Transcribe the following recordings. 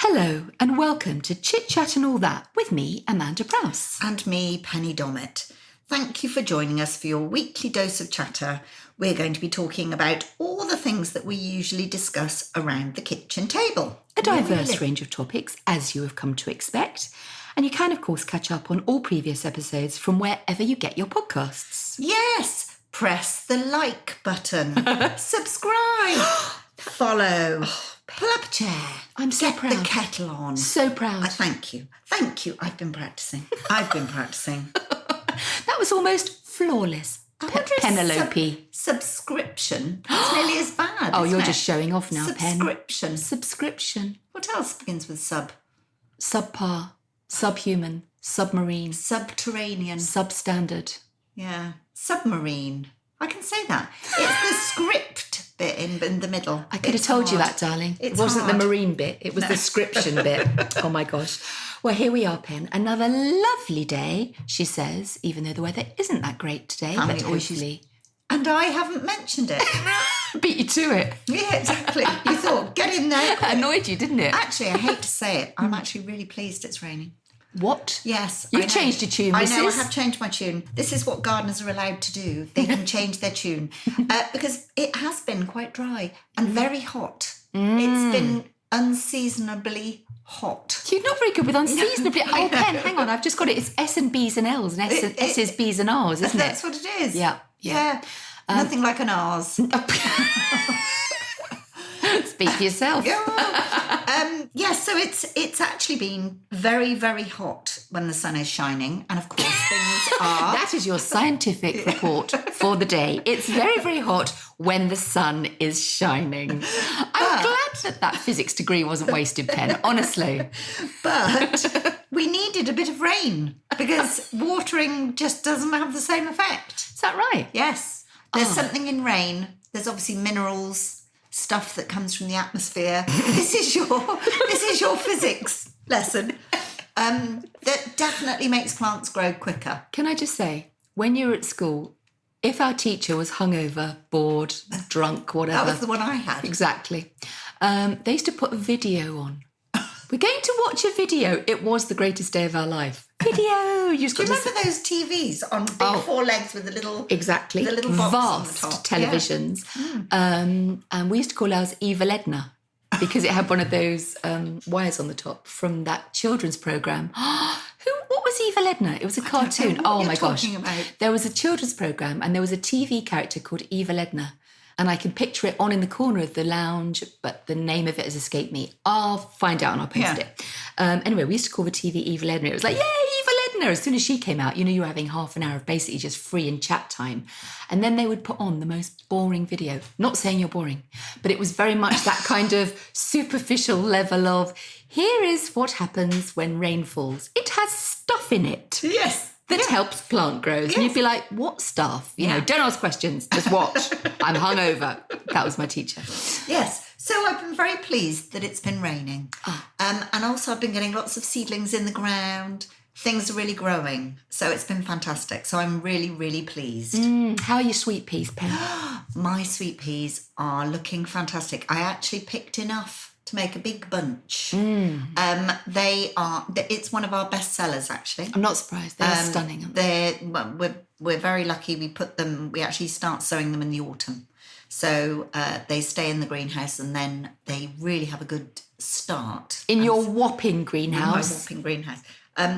Hello and welcome to Chit Chat and All That with me, Amanda Prowse. And me, Penny Dommett. Thank you for joining us for your weekly dose of chatter. We're going to be talking about all the things that we usually discuss around the kitchen table. A diverse range of topics, as you have come to expect. And you can, of course, catch up on all previous episodes from wherever you get your podcasts. Yes, press the like button, subscribe, follow, pull up a chair. I'm so Get proud. the kettle on. So proud. Thank you. I've been practicing. That was almost flawless. I wonder if Penelope. Subscription. It's nearly as bad. Oh, isn't you're it? just showing off now, Pen. Subscription. What else begins with sub? Subpar, subhuman, submarine, Subterranean. substandard. Yeah. Submarine. I can say that. It's the script bit in the middle. I could have told you that, darling. It's It wasn't hard. the marine bit. It was the scription bit. Oh, my gosh. Well, here we are, Pen. Another lovely day, she says, even though the weather isn't that great today. Family But hopefully... And I haven't mentioned it. Beat you to it. Yeah, exactly. You thought, get in there. Annoyed you, didn't it? Actually, I hate to say it. I'm actually really pleased it's raining. What? Yes. You've I know. changed your tune, I missus. know, I have changed my tune. This is what gardeners are allowed to do. They can change their tune. Because it has been quite dry and very hot. It's been unseasonably hot. You're not very good with unseasonably. Oh, Pen, hang on. I've just got it. It's S and B's and L's and S's, B's and R's, isn't it? That's what it is. Yeah. Nothing like an R's. Speak for yourself. So it's actually been very, very hot when the sun is shining. And of course, things are... That is your scientific report for the day. It's very, very hot when the sun is shining. I'm glad that physics degree wasn't wasted, Pen, honestly. But we needed a bit of rain because watering just doesn't have the same effect. Is that right? Yes. There's something in rain. There's obviously minerals, stuff that comes from the atmosphere. This is your physics lesson. That definitely makes plants grow quicker. Can I just say, when you were at school, if our teacher was hungover, bored, drunk, whatever... That was the one I had. Exactly. They used to put a video on. We're going to watch a video. It was the greatest day of our life. Video. You just Do you got to remember those TVs on big four legs with the little... Exactly. The little box vast on the top. televisions. Yeah. And we used to call ours Eva Ledner because it had one of those wires on the top from that children's programme. What was Eva Ledner? It was a cartoon. Oh my gosh. About. There was a children's programme and there was a TV character called Eva Ledner. And I can picture it on in the corner of the lounge, but the name of it has escaped me. I'll find out and I'll post it. Anyway, we used to call the TV Eva Ledner. It was like, yay, Eva Ledner. As soon as she came out, you were having half an hour of basically just free and chat time. And then they would put on the most boring video. Not saying you're boring, but it was very much that kind of superficial level of, here is what happens when rain falls. It has stuff in it. Yes. That helps plant growth. Yes. And you'd be like, what stuff? Don't ask questions, just watch. I'm hungover. That was my teacher. Yes. So I've been very pleased that it's been raining. And also I've been getting lots of seedlings in the ground. Things are really growing. So it's been fantastic. So I'm really, really pleased. How are your sweet peas, Pen? My sweet peas are looking fantastic. I actually picked enough to make a big bunch. It's one of our best sellers, actually. I'm not surprised. They're stunning, aren't they? We're very lucky. We actually start sowing them in the autumn. So they stay in the greenhouse and then they really have a good start. In your whopping greenhouse? In my whopping greenhouse.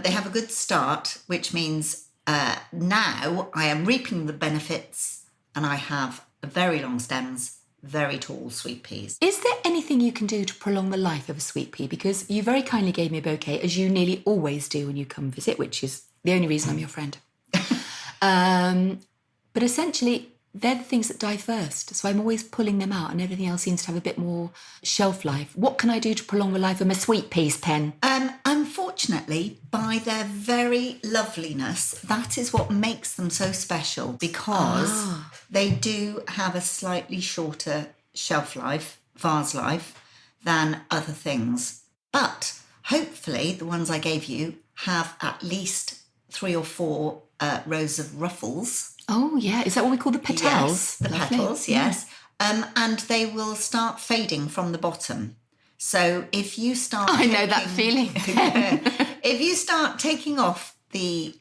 They have a good start, which means now I am reaping the benefits and I have very long stems, very tall sweet peas. Is there anything you can do to prolong the life of a sweet pea? Because you very kindly gave me a bouquet, as you nearly always do when you come visit, which is the only reason I'm your friend. But essentially, they're the things that die first. So I'm always pulling them out and everything else seems to have a bit more shelf life. What can I do to prolong the life of my sweet peas, Pen? Unfortunately, by their very loveliness, that is what makes them so special because they do have a slightly shorter shelf life, vase life, than other things. But hopefully the ones I gave you have at least 3 or 4 rows of ruffles. Oh, yeah. Is that what we call the petals? Yes, the petals, yes. And they will start fading from the bottom. So if you start... I know that feeling. If you start taking off the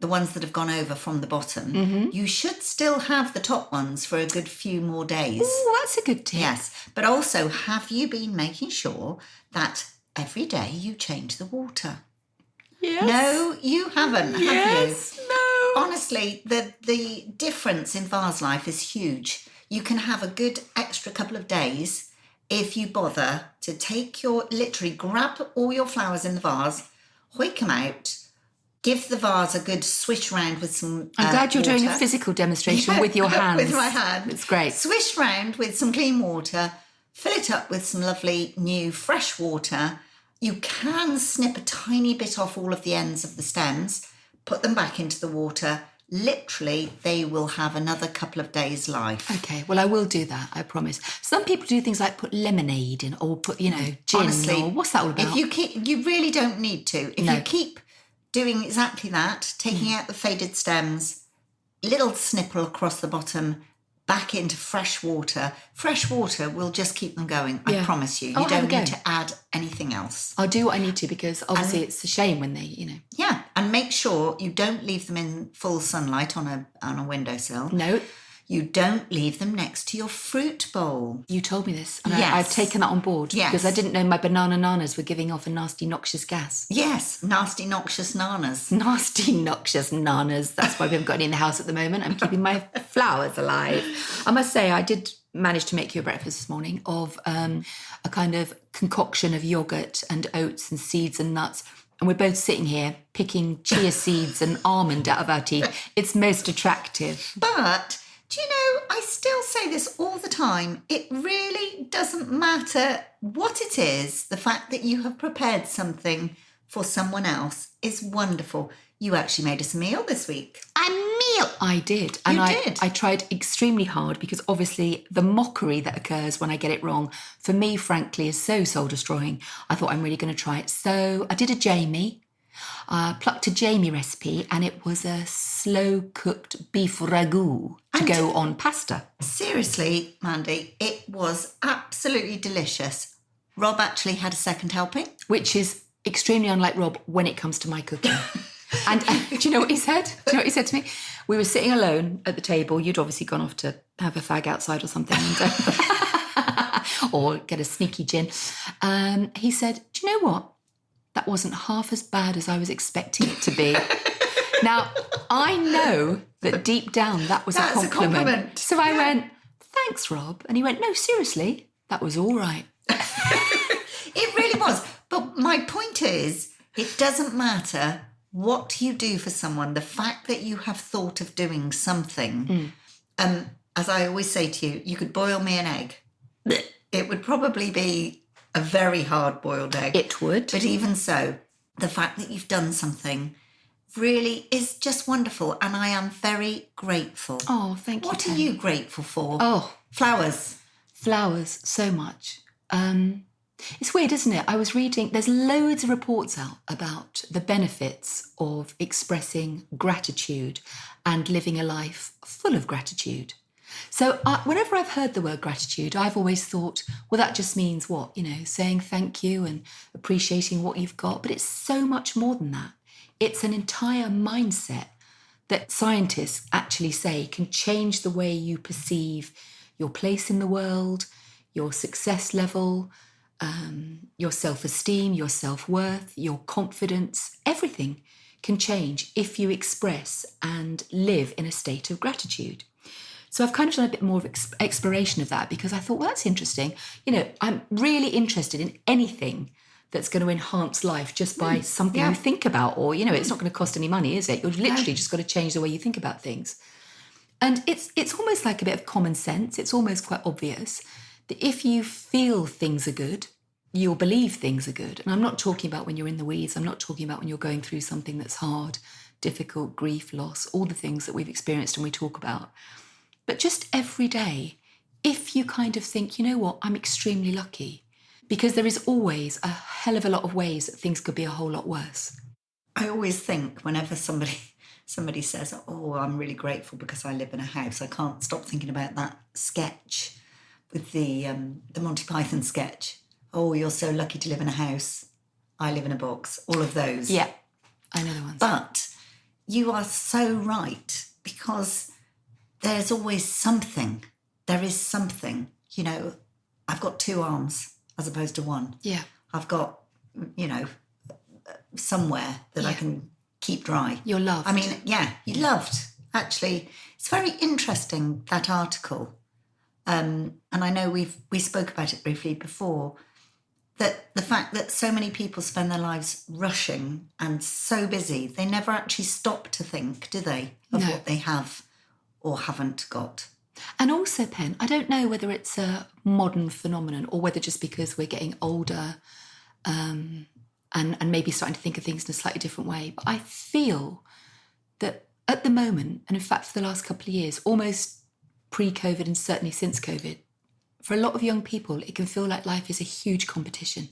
ones that have gone over from the bottom, you should still have the top ones for a good few more days. Oh, that's a good tip. Yes. But also, have you been making sure that every day you change the water? Yes. No, you haven't, have you? Yes, no. Honestly, the difference in vase life is huge. You can have a good extra couple of days if you bother to literally grab all your flowers in the vase, hoik them out, give the vase a good swish round with some I'm glad you're water. doing a physical demonstration with your hands. With my hand. It's great. Swish round with some clean water, fill it up with some lovely new fresh water. You can snip a tiny bit off all of the ends of the stems, put them back into the water. Literally, they will have another couple of days' life. Okay, well, I will do that, I promise. Some people do things like put lemonade in or put, gin. Honestly, or what's that all about? If you really don't need to. If you keep doing exactly that, taking out the faded stems, little snipple across the bottom, back into fresh water will just keep them going. I promise you. You don't need to add anything else. I'll do what I need to because obviously it's a shame when they, Yeah, and make sure you don't leave them in full sunlight on a windowsill. No. You don't leave them next to your fruit bowl. You told me this, and Yes. I've taken that on board because I didn't know my banana nanas were giving off a nasty, noxious gas. Yes, nasty, noxious nanas. Nasty, noxious nanas. That's why we haven't got any in the house at the moment. I'm keeping my flowers alive. I must say, I did manage to make you a breakfast this morning of a kind of concoction of yoghurt and oats and seeds and nuts. And we're both sitting here picking chia seeds and almond out of our teeth. It's most attractive. But... do you know, I still say this all the time. It really doesn't matter what it is. The fact that you have prepared something for someone else is wonderful. You actually made us a meal this week. A meal? I did. And I tried extremely hard because obviously the mockery that occurs when I get it wrong, for me, frankly, is so soul-destroying. I thought I'm really going to try it. So I did a Jamie. Plucked a Jamie recipe, and it was a slow-cooked beef ragu to go on pasta. Seriously, Mandy, it was absolutely delicious. Rob actually had a second helping. Which is extremely unlike Rob when it comes to my cooking. And do you know what he said? Do you know what he said to me? We were sitting alone at the table. You'd obviously gone off to have a fag outside or something. Or get a sneaky gin. He said, do you know what? That wasn't half as bad as I was expecting it to be. Now, I know that deep down that was a compliment. So I went, thanks, Rob. And he went, no, seriously, that was all right. It really was. But my point is, it doesn't matter what you do for someone. The fact that you have thought of doing something, as I always say to you, you could boil me an egg. It would probably be a very hard-boiled egg. It would. But even so, the fact that you've done something really is just wonderful, and I am very grateful. Oh, thank you. What are you grateful for? Oh. Flowers. Flowers, so much. It's weird, isn't it? I was reading, there's loads of reports out about the benefits of expressing gratitude and living a life full of gratitude. So whenever I've heard the word gratitude, I've always thought, well, that just means what? Saying thank you and appreciating what you've got. But it's so much more than that. It's an entire mindset that scientists actually say can change the way you perceive your place in the world, your success level, your self-esteem, your self-worth, your confidence. Everything can change if you express and live in a state of gratitude. So I've kind of done a bit more of exploration of that because I thought, well, that's interesting. I'm really interested in anything that's going to enhance life just by something you think about, or, it's not going to cost any money, is it? You're literally just got to change the way you think about things. And it's almost like a bit of common sense. It's almost quite obvious that if you feel things are good, you'll believe things are good. And I'm not talking about when you're in the weeds. I'm not talking about when you're going through something that's hard, difficult, grief, loss, all the things that we've experienced and we talk about. But just every day, if you kind of think, you know what, I'm extremely lucky, because there is always a hell of a lot of ways that things could be a whole lot worse. I always think whenever somebody says, oh, I'm really grateful because I live in a house, I can't stop thinking about that sketch with the Monty Python sketch oh, you're so lucky to live in a house. I live in a box. All of those. Yeah, I know the ones. But you are so right, because there's always something. There is something. You know, I've got 2 arms as opposed to 1. Yeah. I've got, you know, somewhere that I can keep dry. You're loved. I mean, yeah, you're loved. Actually, it's very interesting, that article. And I know we spoke about it briefly before, that the fact that so many people spend their lives rushing and so busy, they never actually stop to think, do they, of what they have or haven't got. And also, Pen, I don't know whether it's a modern phenomenon or whether just because we're getting older and maybe starting to think of things in a slightly different way, but I feel that at the moment, and in fact for the last couple of years, almost pre-COVID and certainly since COVID, for a lot of young people, it can feel like life is a huge competition.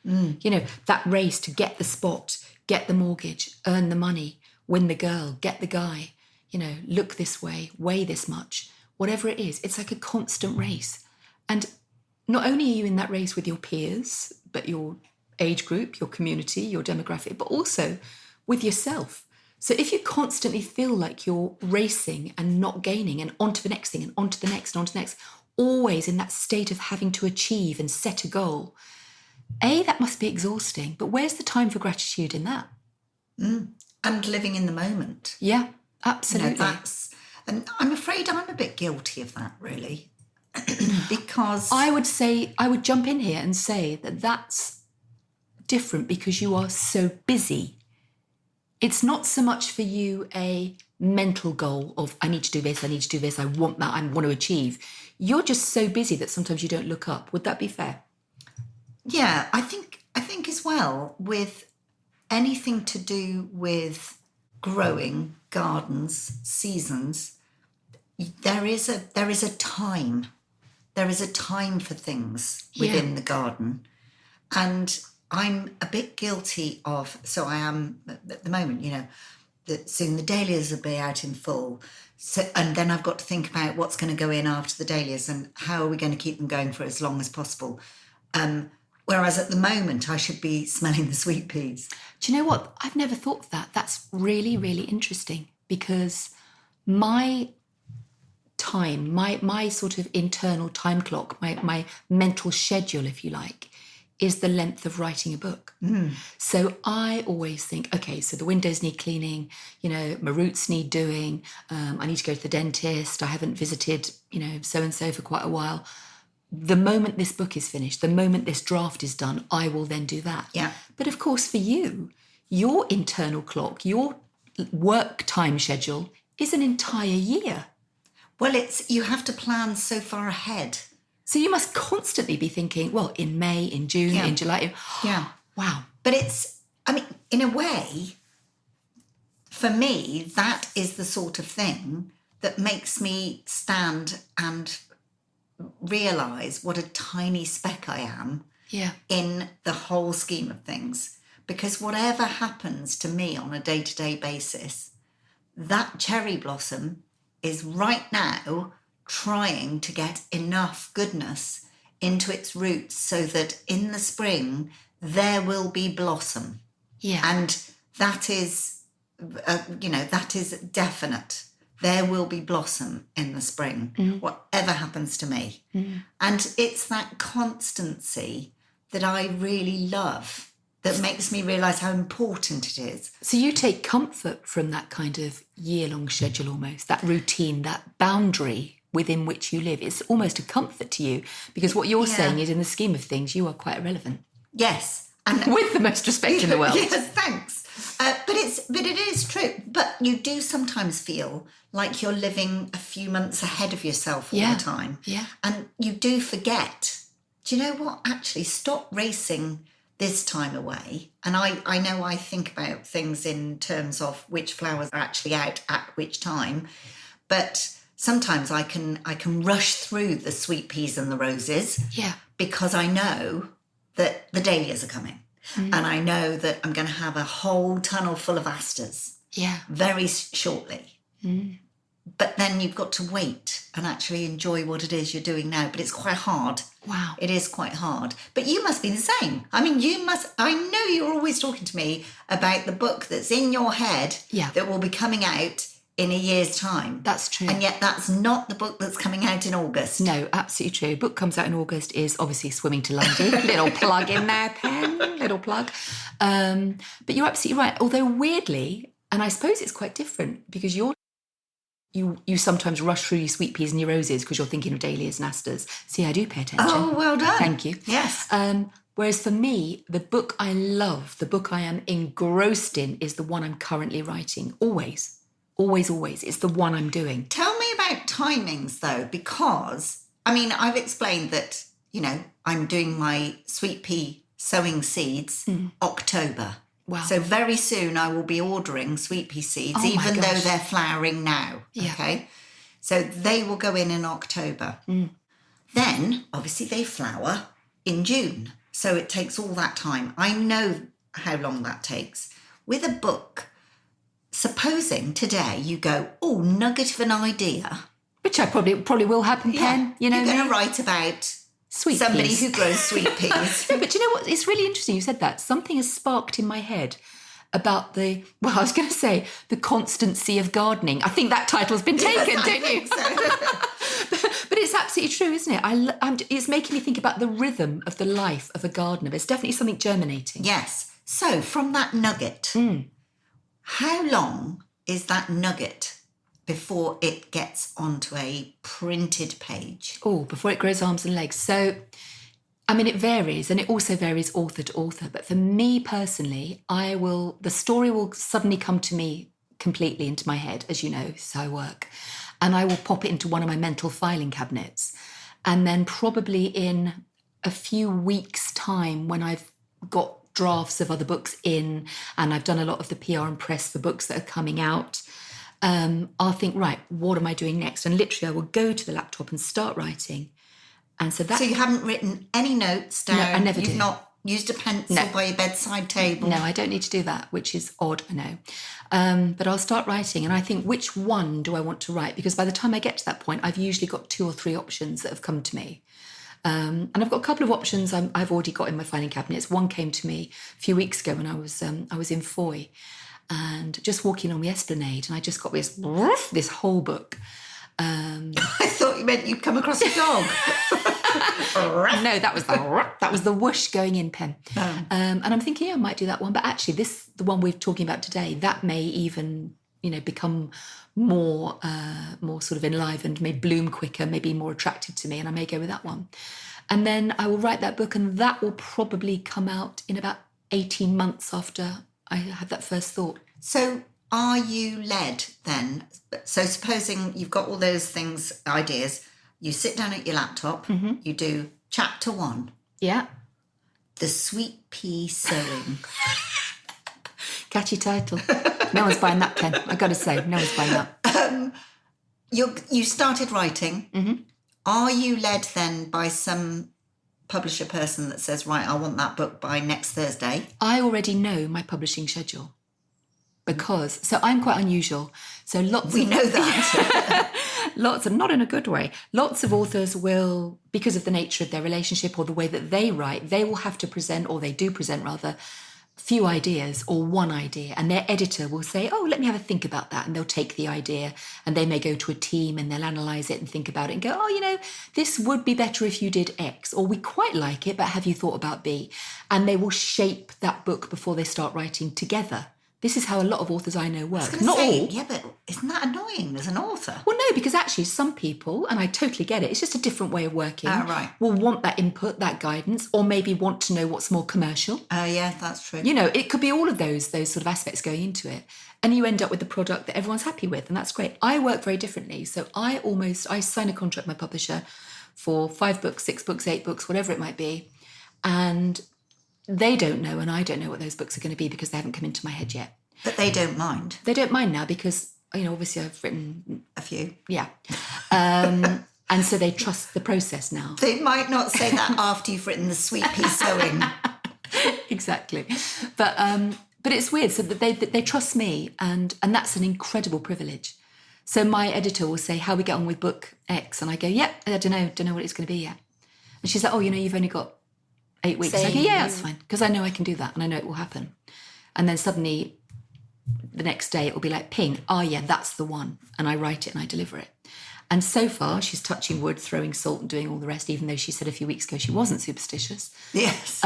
You know, that race to get the spot, get the mortgage, earn the money, win the girl, get the guy, you know, look this way, weigh this much, whatever it is, it's like a constant race. And not only are you in that race with your peers, but your age group, your community, your demographic, but also with yourself. So if you constantly feel like you're racing and not gaining and onto the next thing and onto the next and onto the next, always in that state of having to achieve and set a goal, that must be exhausting. But where's the time for gratitude in that? And living in the moment. Yeah, absolutely. You know, and I'm afraid I'm a bit guilty of that, really. Because I would jump in here and say that that's different because you are so busy. It's not so much for you a mental goal of, I need to do this, I want that, I want to achieve. You're just so busy that sometimes you don't look up. Would that be fair? Yeah, I think as well, with anything to do with growing gardens, seasons, there is a time. There is a time for things within the garden. And I'm a bit guilty of, so I am at the moment, you know, that soon the dahlias will be out in full. So, and then I've got to think about what's going to go in after the dahlias and how are we going to keep them going for as long as possible. Whereas at the moment, I should be smelling the sweet peas. Do you know what? I've never thought of that. That's really, really interesting because my time, my sort of internal time clock, my mental schedule, if you like, is the length of writing a book. So I always think, okay, so the windows need cleaning, you know, my roots need doing, I need to go to the dentist, I haven't visited, you know, so-and-so for quite a while. The moment this book is finished, the moment this draft is done, I will then do that. Yeah. But of course for you, your internal clock, your work time schedule is an entire year. Well, you have to plan so far ahead. So you must constantly be thinking, well, in May, in June, in July. Yeah. Wow. But in a way, for me, that is the sort of thing that makes me stand and realise what a tiny speck I am in the whole scheme of things. Because whatever happens to me on a day-to-day basis, that cherry blossom is right now trying to get enough goodness into its roots so that in the spring there will be blossom. Yeah. And that is, that is definite. There will be blossom in the spring, whatever happens to me. And it's that constancy that I really love that makes me realise how important it is. So you take comfort from that kind of year-long schedule almost, that routine, that boundary within which you live. It's almost a comfort to you because what you're saying is in the scheme of things, you are quite irrelevant. Yes. And with the most respect in the world. Yes, thanks. But it is true. But you do sometimes feel like you're living a few months ahead of yourself all the time. Yeah. And you do forget. Do you know what? Actually, stop racing this time away. And I know I think about things in terms of which flowers are actually out at which time. But sometimes I can rush through the sweet peas and the roses. Yeah. Because I know that the dahlias are coming. And I know that I'm going to have a whole tunnel full of asters very shortly. but then you've got to wait and actually enjoy what it is you're doing now. But it's quite hard. Wow. It is quite hard. But you must be the same. I mean, I know you're always talking to me about the book that's in your head that will be coming out in a year's time. That's true. And yet that's not the book that's coming out in August. No, absolutely true. Book comes out in August is obviously Swimming to Lundy. Little plug in there, Pen. Little plug. But you're absolutely right. Although weirdly, and I suppose it's quite different because you sometimes rush through your sweet peas and your roses because you're thinking of dahlias and asters. See, I do pay attention. Oh, well done. Thank you. Yes. Whereas for me, the book I love, the book I am engrossed in is the one I'm currently writing. Always. Always, always. It's the one I'm doing. Tell me about timings, though, because, I mean, I've explained that, I'm doing my sweet pea sowing seeds October. Wow. So very soon I will be ordering sweet pea seeds, even though they're flowering now. Yeah. Okay. So they will go in October. Then, obviously, they flower in June. So it takes all that time. I know how long that takes. With a book, supposing today you go, nugget of an idea. Which I probably will happen, Pen. You're going to write about sweet somebody peas. who grows sweet peas. But you know what? It's really interesting you said that. Something has sparked in my head about the constancy of gardening. I think that title's been taken, don't you? So. But it's absolutely true, isn't it? It's making me think about the rhythm of the life of a gardener. There's definitely something germinating. Yes. So from that nugget, how long is that nugget before it gets onto a printed page? Oh, before it grows arms and legs. So, I mean, it varies, and it also varies author to author. But for me personally, the story will suddenly come to me completely into my head, as you know, this is how I work. And I will pop it into one of my mental filing cabinets. And then probably in a few weeks' time, when I've got drafts of other books in, and I've done a lot of the PR and press for books that are coming out, I'll think, right, what am I doing next? And literally I will go to the laptop and start writing. And so you haven't written any notes down? No, I never do. You've not used a pencil by your bedside table? No, I don't need to do that, which is odd, I know. But I'll start writing and I think, which one do I want to write? Because by the time I get to that point, I've usually got 2 or 3 options that have come to me. And I've got a couple of options I've already got in my filing cabinets. One came to me a few weeks ago when I was in Foy and just walking on the Esplanade, and I just got this whole book. I thought you meant you'd come across a dog. No, that was the whoosh going in, Pen. Oh. And I'm thinking, I might do that one, but actually, the one we're talking about today, that may even become more sort of enlivened, may bloom quicker, may be more attracted to me, and I may go with that one. And then I will write that book, and that will probably come out in about 18 months after I had that first thought. So are you led then? So supposing you've got all those things, ideas, you sit down at your laptop, you do chapter 1. Yeah. The sweet pea sowing. Catchy title. No one's buying that, Pen. I've got to say, no one's buying that. You started writing. Mm-hmm. Are you led then by some publisher person that says, right, I want that book by next Thursday? I already know my publishing schedule so I'm quite unusual. So we know that. Lots of, not in a good way, lots of authors will, because of the nature of their relationship or the way that they write, they will have to present, or they do present rather, few ideas or one idea, and their editor will say, let me have a think about that, and they'll take the idea and they may go to a team and they'll analyse it and think about it and go, this would be better if you did X, or we quite like it, but have you thought about B? And they will shape that book before they start writing together. This is how a lot of authors I know work. Not all. Yeah, but isn't that annoying as an author? Well, no, because actually some people, and I totally get it, it's just a different way of working, right. will want that input, that guidance, or maybe want to know what's more commercial. Oh, yeah, that's true. It could be all of those sort of aspects going into it. And you end up with the product that everyone's happy with, and that's great. I work very differently. So I sign a contract with my publisher for 5 books, 6 books, 8 books, whatever it might be. And they don't know, and I don't know what those books are going to be because they haven't come into my head yet. But they don't mind. They don't mind now because, obviously I've written a few. Yeah. And so they trust the process now. They might not say that after you've written the sweet pea sowing. Exactly. But it's weird. So that they trust me, and that's an incredible privilege. So my editor will say, how we get on with book X? And I go, yep, I don't know what it's going to be yet. And she's like, oh, you've only got 8 weeks. I go, yeah, that's fine. Because I know I can do that and I know it will happen. And then suddenly the next day it will be like, ping, oh yeah, that's the one. And I write it and I deliver it. And so far she's touching wood, throwing salt and doing all the rest, even though she said a few weeks ago she wasn't superstitious. Yes.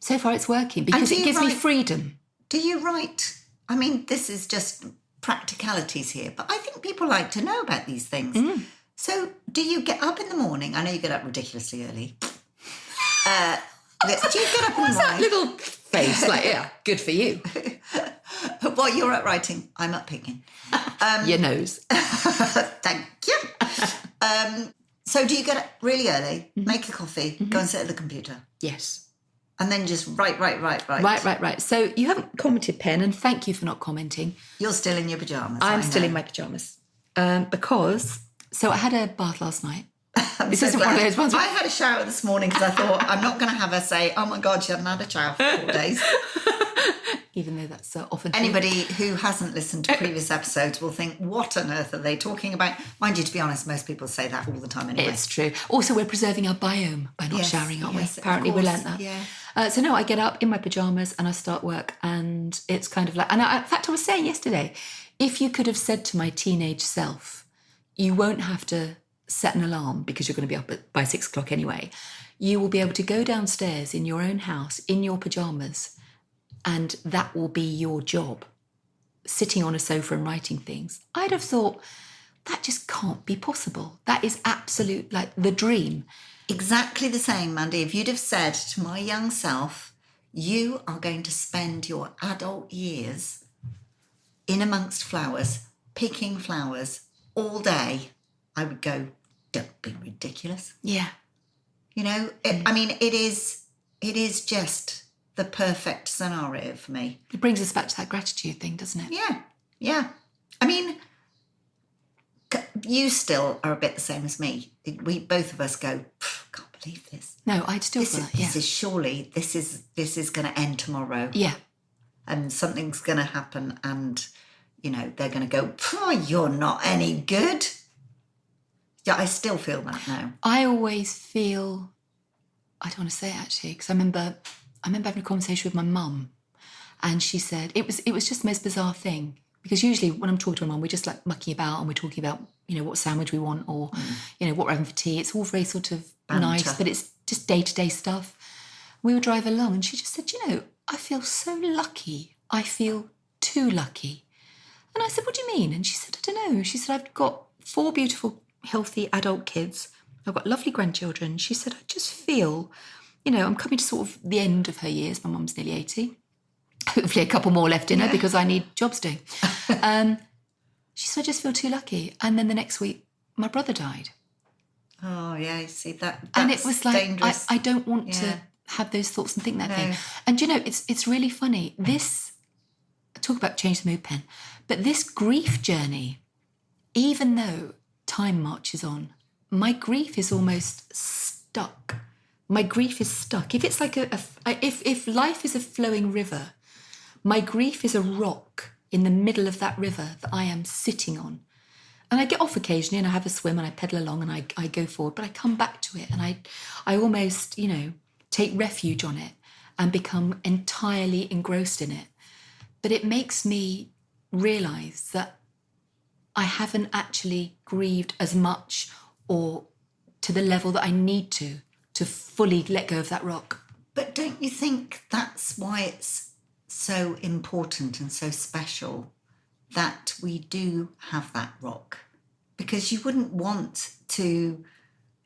So far it's working because it gives me freedom. Do you write? I mean, this is just practicalities here, but I think people like to know about these things. So do you get up in the morning? I know you get up ridiculously early. Do you get up in the morning? That little face, like, yeah, good for you. While you're up writing, I'm up picking. Your nose. Thank you. So do you get up really early, make a coffee, go and sit at the computer? Yes. And then just write. Right. So you haven't commented, Pen, and thank you for not commenting. You're still in your pyjamas. I'm still in my pyjamas. Because, so I had a bath last night. This isn't one of those ones. I had a shower this morning because I thought I'm not going to have her say, oh my God, she hadn't had a shower for 4 days. Even though that's often Anybody who hasn't listened to previous episodes will think, what on earth are they talking about? Mind you, to be honest, most people say that all the time anyway. It's true. Also, we're preserving our biome by not showering, aren't we? Apparently we learnt that. Yeah. So no, I get up in my pyjamas and I start work, and it's kind of like, and in fact I was saying yesterday, if you could have said to my teenage self, you won't have to set an alarm because you're going to be up by 6 o'clock anyway, you will be able to go downstairs in your own house in your pyjamas, and that will be your job, sitting on a sofa and writing things. I'd have thought, that just can't be possible. That is absolute, like, the dream. Exactly the same, Mandy. If you'd have said to my young self, you are going to spend your adult years in amongst flowers, picking flowers all day, I would go, don't be ridiculous. Yeah. You know, it is just the perfect scenario for me. It brings us back to that gratitude thing, doesn't it? Yeah. I mean, you still are a bit the same as me. We both of us go, can't believe this. No, I'd still feel that, yeah. This is going to end tomorrow. Yeah. And something's going to happen and, they're going to go, you're not any good. Yeah, I still feel that now. I always feel, I don't want to say it actually, because I remember having a conversation with my mum, and she said, it was just the most bizarre thing, because usually when I'm talking to my mum, we're just like mucking about and we're talking about, what sandwich we want or, what we're having for tea. It's all very sort of banter. Nice, but it's just day-to-day stuff. We would drive along and she just said, I feel so lucky. I feel too lucky. And I said, what do you mean? And she said, I don't know. She said, I've got 4 beautiful, healthy adult kids. I've got lovely grandchildren. She said, I just feel, I'm coming to sort of the end of her years. My mum's nearly 80. Hopefully a couple more left in her because I need jobs doing. She said, I just feel too lucky. And then the next week, my brother died. Oh, yeah, you see that. And it was like, dangerous. I don't want to have those thoughts and think that thing. And it's really funny. Talk about change the mood, Pen, but this grief journey, even though time marches on, my grief is almost stuck. My grief is stuck. If it's like if life is a flowing river, my grief is a rock in the middle of that river that I am sitting on. And I get off occasionally and I have a swim and I pedal along and I go forward, but I come back to it and I almost, take refuge on it and become entirely engrossed in it. But it makes me realise that I haven't actually grieved as much or to the level that I need to fully let go of that rock. But don't you think that's why it's so important and so special that we do have that rock? Because you wouldn't want to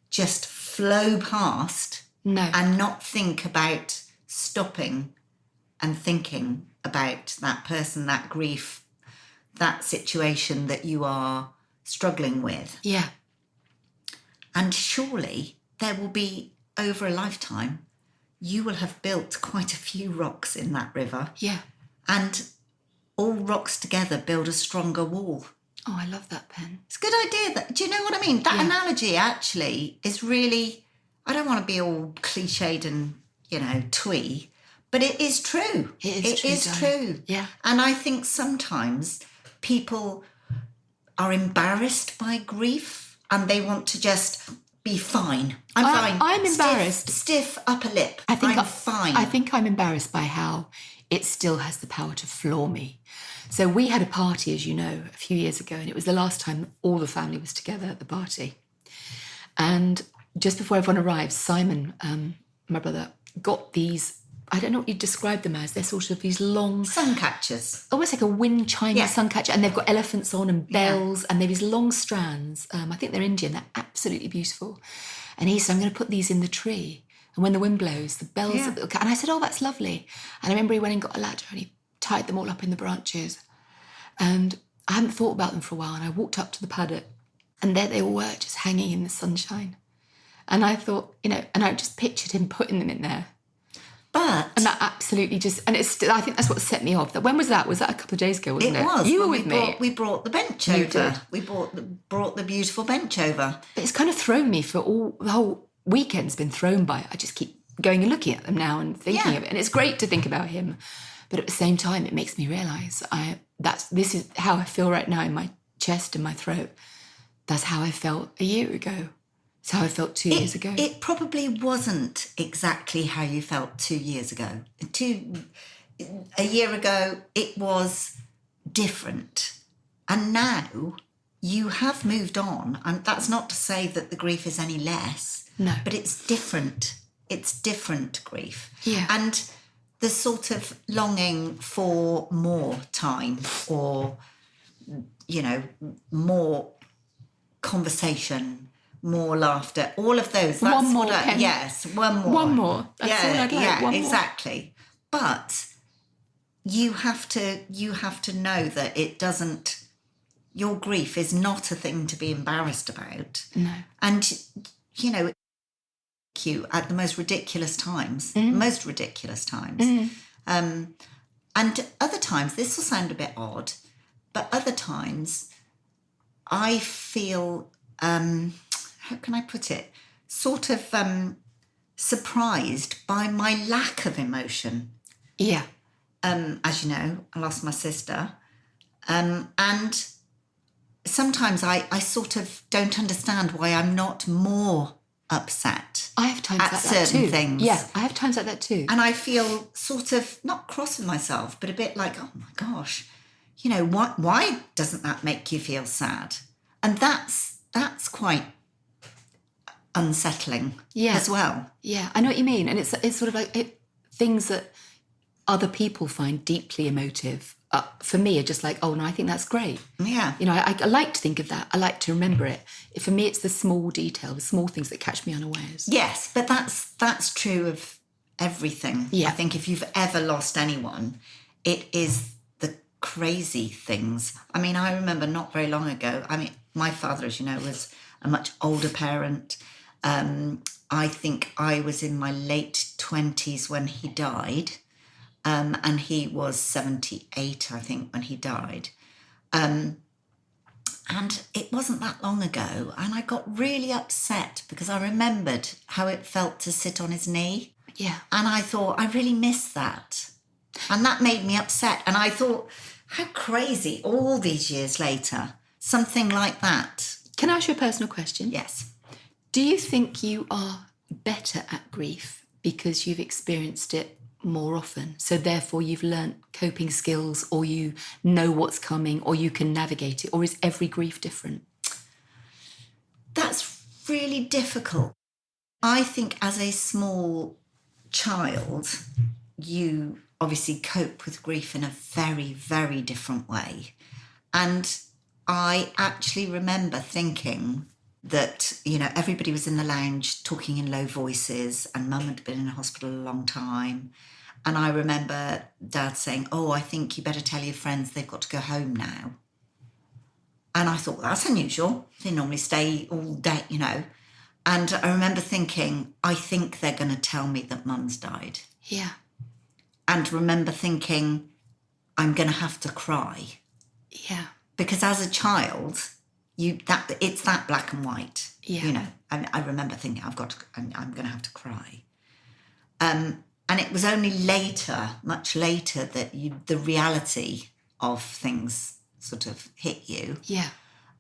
just flow past and not think about stopping and thinking about that person, that grief, that situation that you are struggling with. Yeah. And surely there will be, over a lifetime, you will have built quite a few rocks in that river. Yeah. And all rocks together build a stronger wall. Oh, I love that, Pen. It's a good idea. Do you know what I mean? That analogy actually is really, I don't want to be all cliched and, twee, but it is true. It is true. True. Yeah. And I think sometimes people are embarrassed by grief and they want to just be fine. I'm fine. I'm embarrassed. Stiff upper lip. I'm fine. I think I'm embarrassed by how it still has the power to floor me. So we had a party, as you know, a few years ago, and it was the last time all the family was together at the party. And just before everyone arrived, Simon, my brother, got these, I don't know what you'd describe them as, they're sort of these long... sun catchers. Almost like a wind chiming sun catcher, and they've got elephants on and bells, and they're these long strands. I think they're Indian, they're absolutely beautiful. And he said, I'm going to put these in the tree. And when the wind blows, the bells... And I said, oh, that's lovely. And I remember he went and got a ladder and he tied them all up in the branches. And I hadn't thought about them for a while, and I walked up to the paddock, and there they all were, just hanging in the sunshine. And I thought, and I just pictured him putting them in there. And that absolutely just, and it's, I think that's what set me off. When was that? Was that a couple of days ago, wasn't it? It was. You were with me. We brought the bench You over. did. We brought the beautiful bench over. But it's kind of thrown me the whole weekend's been thrown by it. I just keep going and looking at them now and thinking of it. And it's great to think about him. But at the same time, it makes me realise this is how I feel right now in my chest and my throat. That's how I felt a year ago. It's how I felt 2 years ago. It probably wasn't exactly how you felt 2 years ago. A year ago, it was different. And now you have moved on. And that's not to say that the grief is any less. No. But it's different. It's different grief. Yeah. And the sort of longing for more time or, more conversation, more laughter, all of those. That's one more. Yes, one more. One more. That's all I'd like. Yeah, one exactly. More. But you have to know that it doesn't. Your grief is not a thing to be embarrassed about. No. And you at the most ridiculous times. And other times, this will sound a bit odd, but other times I feel, how can I put it, sort of surprised by my lack of emotion. Yeah. As you know, I lost my sister. And sometimes I sort of don't understand why I'm not more upset. I have times at like that certain too. things. Yeah, I have times like that too. And I feel sort of not cross with myself, but a bit like, oh my gosh, why doesn't that make you feel sad? And that's quite unsettling as well. Yeah, I know what you mean. And it's sort of like things that other people find deeply emotive. For me, are just like, oh no, I think that's great. Yeah. I like to think of that. I like to remember it. For me, it's the small detail, the small things that catch me unawares. Yes, but that's true of everything. Yeah. I think if you've ever lost anyone, it is the crazy things. I mean, I remember not very long ago, my father, as you know, was a much older parent. I think I was in my late 20s when he died. And he was 78, I think, when he died. And it wasn't that long ago. And I got really upset because I remembered how it felt to sit on his knee. Yeah. And I thought, I really miss that. And that made me upset. And I thought, how crazy, all these years later, something like that. Can I ask you a personal question? Yes. Do you think you are better at grief because you've experienced it more often, so therefore you've learnt coping skills, or you know what's coming, or you can navigate it, or is every grief different? That's really difficult. I think as a small child, you obviously cope with grief in a very, very different way. And I actually remember thinking that, everybody was in the lounge talking in low voices, and Mum had been in hospital a long time. And I remember Dad saying, oh, I think you better tell your friends they've got to go home now. And I thought, that's unusual. They normally stay all day, And I remember thinking, I think they're going to tell me that Mum's died. Yeah. And remember thinking, I'm going to have to cry. Yeah. Because as a child, it's that black and white. Yeah. I remember thinking, I'm going to have to cry. And it was only later, much later, that the reality of things sort of hit you. Yeah.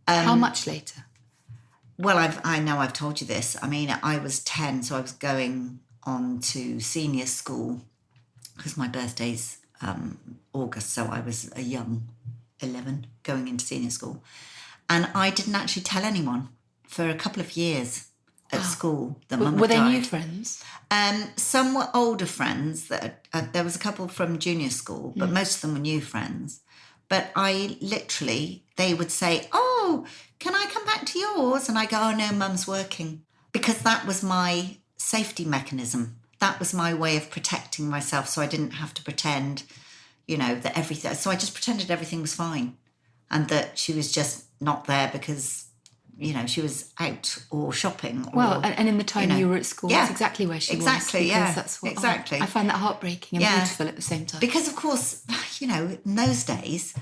How much later? Well, I know I've told you this. I mean, I was 10, so I was going on to senior school because my birthday's August, so I was a young 11 going into senior school. And I didn't actually tell anyone for a couple of years at school that Mum had died. Were they new friends? Some were older friends. There was a couple from junior school, but most of them were new friends. But they would say, oh, can I come back to yours? And I go, oh, no, Mum's working. Because that was my safety mechanism. That was my way of protecting myself, so I didn't have to pretend, that everything... So I just pretended everything was fine and that she was just not there because, she was out or shopping. And in the time you were at school, that's exactly where she was. Exactly, yeah. That's what, exactly. I find that heartbreaking and beautiful at the same time. Because, of course, in those days,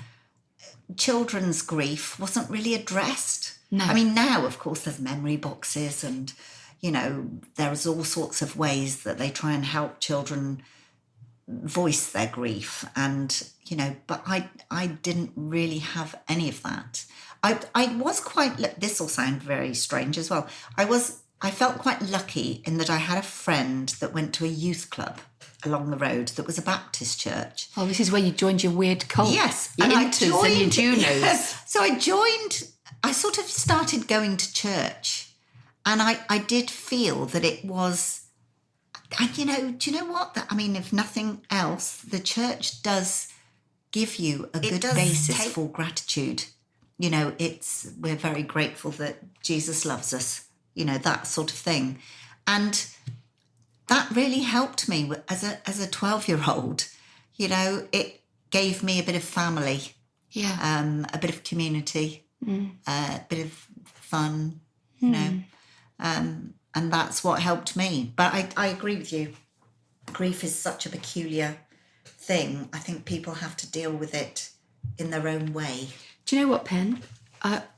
children's grief wasn't really addressed. No. I mean, now, of course, there's memory boxes and... there's all sorts of ways that they try and help children voice their grief. And, but I didn't really have any of that. I was quite, this will sound very strange as well. I felt quite lucky in that I had a friend that went to a youth club along the road that was a Baptist church. Oh, this is where you joined your weird cult. Yes. Your and Inters and your Junos. Yes. So I sort of started going to church. And I did feel that it was, do you know what? I mean, if nothing else, the church does give you a good basis for gratitude. We're very grateful that Jesus loves us, that sort of thing. And that really helped me as a 12-year-old. It gave me a bit of family, a bit of community, a bit of fun, and that's what helped me. But I agree with you. Grief is such a peculiar thing. I think people have to deal with it in their own way. Do you know what, Pen?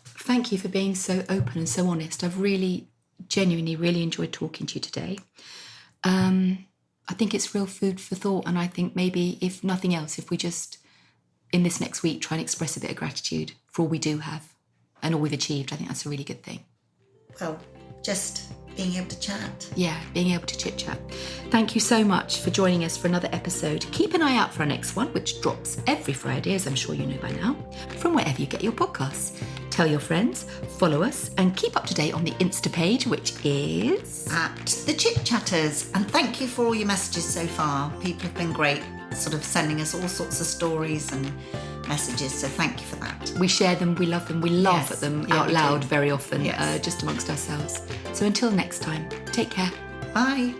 Thank you for being so open and so honest. I've really, genuinely, really enjoyed talking to you today. I think it's real food for thought. And I think maybe, if nothing else, if we just, in this next week, try and express a bit of gratitude for all we do have and all we've achieved, I think that's a really good thing. Well, just being able to chat. Yeah, being able to chit-chat. Thank you so much for joining us for another episode. Keep an eye out for our next one, which drops every Friday, as I'm sure you know by now, from wherever you get your podcasts. Tell your friends, follow us, and keep up to date on the Insta page, which is... at The Chit Chatters. And thank you for all your messages so far. People have been great, sort of sending us all sorts of stories and messages, so thank you for that. We share them, we love them, we laugh at them out loud do. very often, Yes. just amongst ourselves. So until next time, take care. Bye.